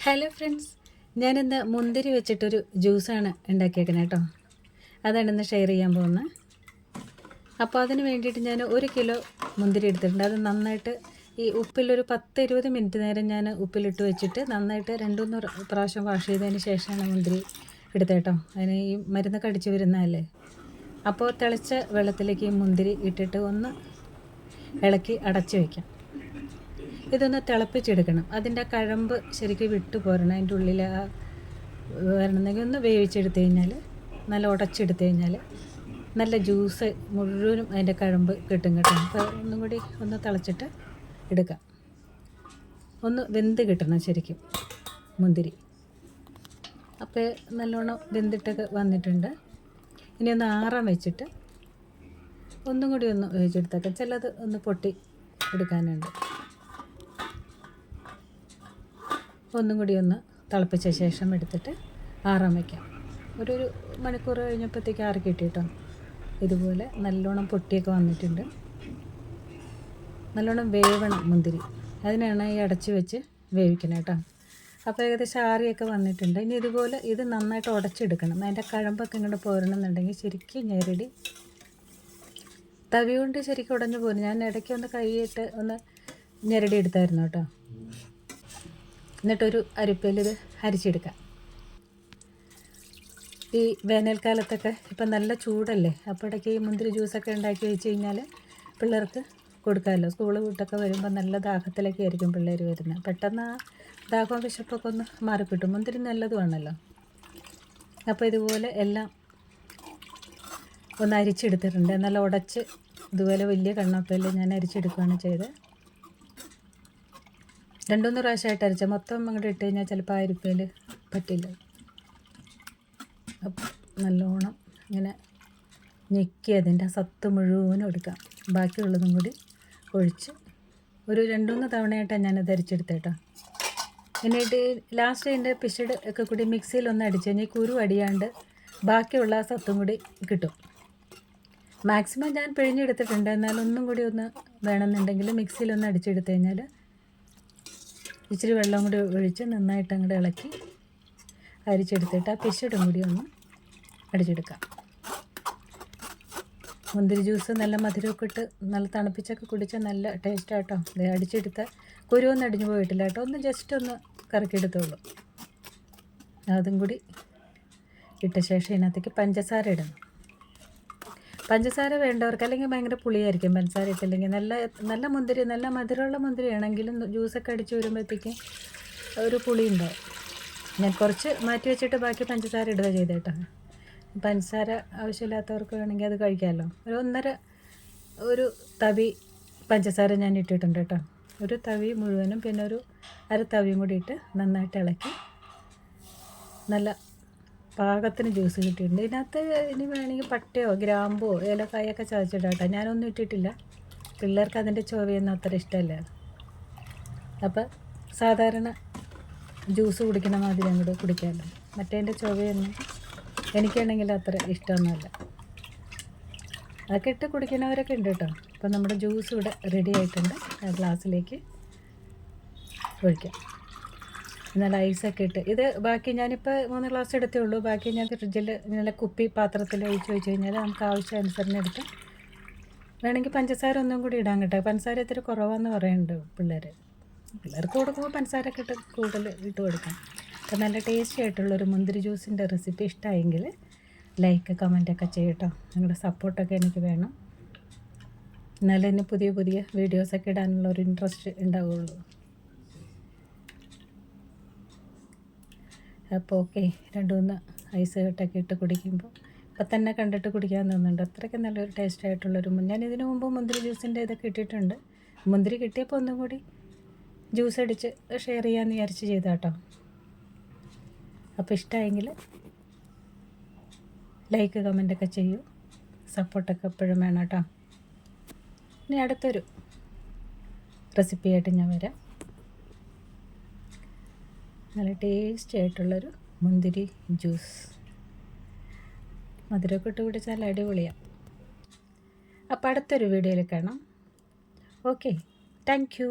Hello friends, ഞാനിന്ന് മുന്തിരി വെച്ചിട്ടൊരു ജ്യൂസാണ് ഉണ്ടാക്കിയേക്കുന്നത് കേട്ടോ. അതാണ് ഇന്ന് ഷെയർ ചെയ്യാൻ പോകുന്നത്. അപ്പോൾ അതിന് വേണ്ടിയിട്ട് ഞാൻ 1 കിലോ മുന്തിരി എടുത്തിട്ടുണ്ട്. അത് നന്നായിട്ട് ഈ ഉപ്പിലൊരു 10-20 മിനിറ്റ് നേരം ഞാൻ ഉപ്പിലിട്ട് വെച്ചിട്ട് നന്നായിട്ട് 2-3 പ്രാവശ്യം വാഷ് ചെയ്തതിന് ശേഷമാണ് മുന്തിരി എടുത്തത് കേട്ടോ. അതിന് ഈ മരുന്ന് കടിച്ച് വരുന്നതല്ലേ. അപ്പോൾ തിളച്ച വെള്ളത്തിലേക്ക് ഈ മുന്തിരി ഇട്ടിട്ട് ഒന്ന് ഇളക്കി അടച്ച് വയ്ക്കാം. ഇതൊന്ന് തിളപ്പിച്ചെടുക്കണം. അതിൻ്റെ കഴമ്പ് ശരിക്കും വിട്ടു പോരണം. അതിൻ്റെ ഉള്ളിൽ വരണമെങ്കിൽ ഒന്ന് വേവിച്ചെടുത്ത് കഴിഞ്ഞാൽ, നല്ല ഉടച്ചെടുത്ത് കഴിഞ്ഞാൽ നല്ല ജ്യൂസ് മുഴുവനും അതിൻ്റെ കഴമ്പ് കിട്ടും കേട്ടോ. അപ്പോൾ ഒന്നും കൂടി ഒന്ന് തിളച്ചിട്ട് എടുക്കാം. ഒന്ന് വെന്ത് കിട്ടണം ശരിക്കും മുന്തിരി. അപ്പോൾ നല്ലോണം വെന്തിട്ടൊക്കെ വന്നിട്ടുണ്ട്. ഇനി ഒന്ന് ആറാൻ വെച്ചിട്ട് ഒന്നും കൂടി ഒന്ന് വേവിച്ചെടുത്തേക്കാം. ചിലത് ഒന്ന് പൊട്ടി എടുക്കാനുണ്ട്. ഒന്നും കൂടി ഒന്ന് തിളപ്പിച്ച ശേഷം എടുത്തിട്ട് ആറാൻ വയ്ക്കാം. ഒരു മണിക്കൂർ കഴിഞ്ഞപ്പോഴത്തേക്ക് ആറി കിട്ടിയിട്ടോ. ഇതുപോലെ നല്ലോണം പൊട്ടിയൊക്കെ വന്നിട്ടുണ്ട്. നല്ലോണം വേവണം മുന്തിരി. അതിനാണ് ഈ അടച്ച് വെച്ച് വേവിക്കണം കേട്ടോ. അപ്പോൾ ഏകദേശം ആറിയൊക്കെ വന്നിട്ടുണ്ട്. ഇനി ഇതുപോലെ ഇത് നന്നായിട്ട് ഉടച്ചെടുക്കണം. അതിൻ്റെ കഴമ്പൊക്കെ ഇങ്ങോട്ട് പോരണമെന്നുണ്ടെങ്കിൽ ശരിക്കും ഞെരടി തവി കൊണ്ട് ശരിക്കും ഉടഞ്ഞു പോരും. ഞാൻ ഇടയ്ക്ക് ഒന്ന് കൈയിട്ട് ഒന്ന് ഞെരടി എടുത്തായിരുന്നു കേട്ടോ. എന്നിട്ടൊരു അരിപ്പയിൽ ഇത് അരിച്ചെടുക്കാം. ഈ വേനൽക്കാലത്തൊക്കെ ഇപ്പം നല്ല ചൂടല്ലേ, അപ്പോൾ ഇടയ്ക്ക് ഈ മുന്തിരി ജ്യൂസൊക്കെ ഉണ്ടാക്കി വെച്ച് കഴിഞ്ഞാൽ പിള്ളേർക്ക് കൊടുക്കാമല്ലോ. സ്കൂൾ വിട്ടൊക്കെ വരുമ്പോൾ നല്ല ദാഹത്തിലൊക്കെ ആയിരിക്കും പിള്ളേർ വരുന്നത്. പെട്ടെന്ന് ആ ദാഹവും വിശപ്പൊക്കെ ഒന്ന് മാറിക്കിട്ടും. മുന്തിരി നല്ലതുമാണല്ലോ. അപ്പോൾ ഇതുപോലെ എല്ലാം ഒന്ന് അരിച്ചെടുത്തിട്ടുണ്ട്. നല്ല ഉടച്ച് ഇതുപോലെ വലിയ കണ്ണപ്പയിൽ ഞാൻ അരിച്ചെടുക്കുകയാണ് ചെയ്തത്. 2-3 പ്രാവശ്യമായിട്ട് അരച്ച മൊത്തം അങ്ങോട്ട് ഇട്ട് കഴിഞ്ഞാൽ ചിലപ്പോൾ ആ അരിപ്പയിൽ പറ്റില്ല. അപ്പം നല്ലോണം ഇങ്ങനെ ഞെക്കി അതിൻ്റെ സത്ത് മുഴുവനും എടുക്കാം. ബാക്കിയുള്ളതും കൂടി ഒഴിച്ച് ഒരു 2-3 തവണയായിട്ടാണ് ഞാനത് അരിച്ചെടുത്തേട്ടോ. എന്നിട്ട് ലാസ്റ്റ് അതിൻ്റെ പിശട് ഒക്കെ കൂടി മിക്സിയിലൊന്ന് അടിച്ച് കഴിഞ്ഞാൽ കുരു അടിയാണ്ട് ബാക്കിയുള്ള ആ സത്തും കൂടി കിട്ടും. മാക്സിമം ഞാൻ പിഴിഞ്ഞെടുത്തിട്ടുണ്ട്. എന്നാൽ ഒന്നും കൂടി ഒന്ന് വേണമെന്നുണ്ടെങ്കിൽ മിക്സിയിലൊന്ന് അടിച്ചെടുത്ത് കഴിഞ്ഞാൽ ഇച്ചിരി വെള്ളം കൂടി ഒഴിച്ച് നന്നായിട്ട് അങ്ങോട്ട് ഇളക്കി അരിച്ചെടുത്തിട്ട് ആ പിശടും കൂടി ഒന്ന് അടിച്ചെടുക്കാം. മുന്തിരി ജ്യൂസ് നല്ല മധുരമൊക്കെ ഇട്ട് നല്ല തണുപ്പിച്ചൊക്കെ കുടിച്ചാൽ നല്ല ടേസ്റ്റാട്ടോ. ഇത് അടിച്ചെടുത്ത കുരുവൊന്നും അടിഞ്ഞു പോയിട്ടില്ല കേട്ടോ. ഒന്ന് ജസ്റ്റ് ഒന്ന് കറക്കിയെടുത്തുള്ളൂ. അതും കൂടി ഇട്ട ശേഷം ഇതിനകത്തേക്ക് പഞ്ചസാര ഇടണം. പഞ്ചസാര വേണ്ടവർക്ക്, അല്ലെങ്കിൽ ഭയങ്കര പുളിയായിരിക്കും പഞ്ചസാര ഇട്ടില്ലെങ്കിൽ. നല്ല മുന്തിരി, നല്ല മധുരമുള്ള മുന്തിരി ആണെങ്കിലും ജ്യൂസൊക്കെ അടിച്ച് വരുമ്പോഴത്തേക്ക് ഒരു പുളി ഉണ്ടാവും. ഞാൻ കുറച്ച് മാറ്റി വെച്ചിട്ട് ബാക്കി പഞ്ചസാര ഇടുക ചെയ്തേട്ടോ. പഞ്ചസാര ആവശ്യമില്ലാത്തവർക്ക് വേണമെങ്കിൽ അത് കഴിക്കാമല്ലോ. ഒരു തവി പഞ്ചസാര ഞാൻ ഇട്ടിട്ടുണ്ട് കേട്ടോ. ഒരു തവി മുഴുവനും പിന്നെ ഒരു അര തവിയും കൂടി ഇട്ട് നന്നായിട്ട് ഇളക്കി നല്ല പാകത്തിന് ജ്യൂസ് കിട്ടിയിട്ടുണ്ട്. ഇതിനകത്ത് ഇനി വേണമെങ്കിൽ പട്ടയോ ഗ്രാമ്പോ ഏലക്കായൊക്കെ ചതച്ചിടാം കേട്ടോ. ഞാനൊന്നും ഇട്ടിട്ടില്ല. പിള്ളേർക്ക് അതിൻ്റെ ചുവയൊന്നും അത്ര ഇഷ്ടമല്ല. അപ്പം സാധാരണ ജ്യൂസ് കുടിക്കണ മാതിരി അങ്ങോട്ട് കുടിക്കാമല്ലോ. മറ്റേതിൻ്റെ ചുവയൊന്നും എനിക്കാണെങ്കിൽ അത്ര ഇഷ്ടമൊന്നുമല്ല. അതൊക്കെ ഇട്ട് കുടിക്കുന്നവരൊക്കെ ഉണ്ട് കേട്ടോ. അപ്പം നമ്മുടെ ജ്യൂസ് ഇവിടെ റെഡി ആയിട്ടുണ്ട്. ഗ്ലാസ്സിലേക്ക് ഒഴിക്കാം. നല്ല ഐസൊക്കെ ഇട്ട് ഇത് ബാക്കി ഞാനിപ്പോൾ 3 ഗ്ലാസ് എടുത്തേ ഉള്ളൂ. ബാക്കി ഞാൻ ഫ്രിഡ്ജിൽ നല്ല കുപ്പി പാത്രത്തിൽ ഒഴിച്ച് വെച്ച് കഴിഞ്ഞാൽ നമുക്ക് ആവശ്യാനുസരണം എടുത്ത് വേണമെങ്കിൽ പഞ്ചസാര ഒന്നും കൂടി ഇടാൻ കേട്ടോ. പഞ്ചസാര ഇത്തിരി കുറവാന്ന് പറയുന്നുണ്ട് പിള്ളേർക്ക് കൊടുക്കുമ്പോൾ പഞ്ചസാരയൊക്കെ ഇട്ട് കൂടുതൽ ഇട്ട് കൊടുക്കാം. അപ്പോൾ നല്ല ടേസ്റ്റി ആയിട്ടുള്ളൊരു മുന്തിരി ജ്യൂസിൻ്റെ റെസിപ്പി ഇഷ്ടമായെങ്കിൽ ലൈക്ക് കമൻറ്റൊക്കെ ചെയ്യട്ടോ. നിങ്ങളുടെ സപ്പോർട്ടൊക്കെ എനിക്ക് വേണം. എന്നാലും ഇനി പുതിയ വീഡിയോസൊക്കെ ഇടാനുള്ളൊരു ഇൻട്രസ്റ്റ് ഉണ്ടാവുള്ളൂ. അപ്പോൾ ഓക്കെ, 2-3 ഐസ് കട്ടൊക്കെ ഇട്ട് കുടിക്കുമ്പോൾ ഇപ്പം തന്നെ കണ്ടിട്ട് കുടിക്കാൻ തോന്നുന്നുണ്ട്. അത്രയ്ക്ക് നല്ലൊരു ടേസ്റ്റായിട്ടുള്ളൊരു ഞാൻ ഇതിനു മുമ്പ് മുന്തിരി ജ്യൂസിൻ്റെ ഇതൊക്കെ ഇട്ടിട്ടുണ്ട്. മുന്തിരി കിട്ടിയപ്പോൾ ഒന്നും കൂടി ജ്യൂസ് അടിച്ച് ഷെയർ ചെയ്യാമെന്ന് വിചാരിച്ച് ചെയ്താട്ടോ. അപ്പോൾ ഇഷ്ടമായെങ്കിൽ ലൈക്ക് കമൻറ്റൊക്കെ ചെയ്യൂ. സപ്പോർട്ടൊക്കെ എപ്പോഴും വേണം കേട്ടോ. ഇനി അടുത്തൊരു റെസിപ്പിയായിട്ട് ഞാൻ വരാം. നല്ല ടേസ്റ്റി ആയിട്ടുള്ളൊരു മുന്തിരി ജ്യൂസ്. മധുരമൊക്കെ ഇട്ട് കുടിച്ചാൽ അടിപൊളിയാണ്. അപ്പോൾ അടുത്തൊരു വീഡിയോയിൽ കാണാം. Okay, thank you.